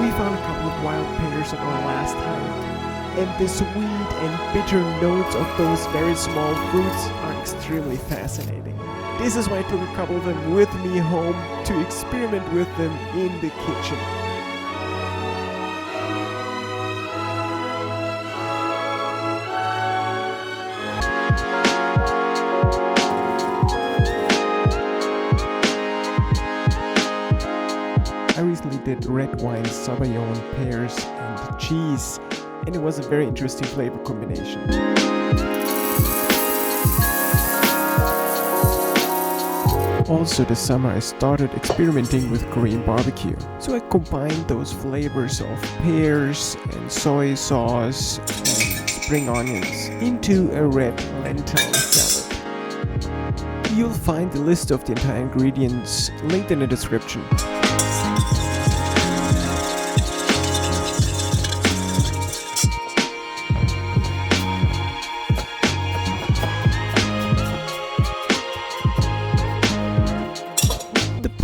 We found a couple of wild pears on our last hike, and the sweet and bitter notes of those very small fruits are extremely fascinating. This is why I took a couple of them with me home to experiment with them in the kitchen. I recently did red wine, Sauvignon, pears and cheese, and it was a very interesting flavor combination. Also this summer I started experimenting with Korean barbecue. So I combined those flavors of pears and soy sauce and spring onions into a red lentil salad. You'll find the list of the entire ingredients linked in the description.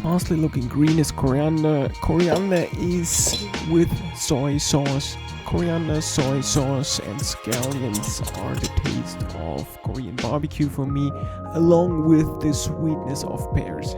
Parsley looking green is coriander. Coriander is with soy sauce. Coriander, soy sauce and scallions are the taste of Korean barbecue for me, along with the sweetness of pears.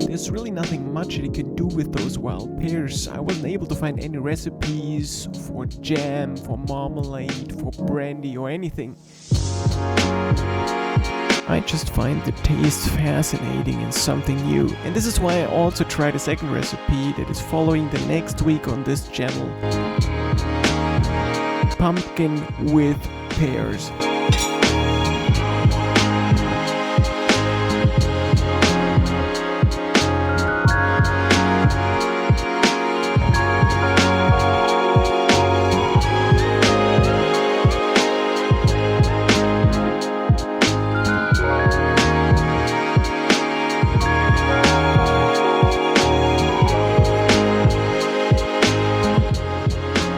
There's really nothing much that you can do with those wild pears. I wasn't able to find any recipes for jam, for marmalade, for brandy or anything. I just find the taste fascinating and something new. And this is why I also tried a second recipe that is following the next week on this channel. Pumpkin with pears.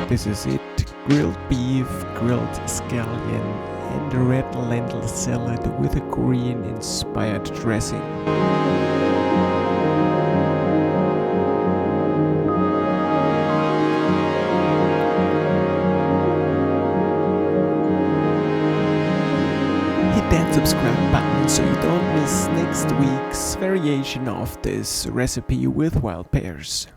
This is it, grilled beef, grilled scallion and a red lentil salad with a Korean inspired dressing. Hit that subscribe button so you don't miss next week's variation of this recipe with wild pears.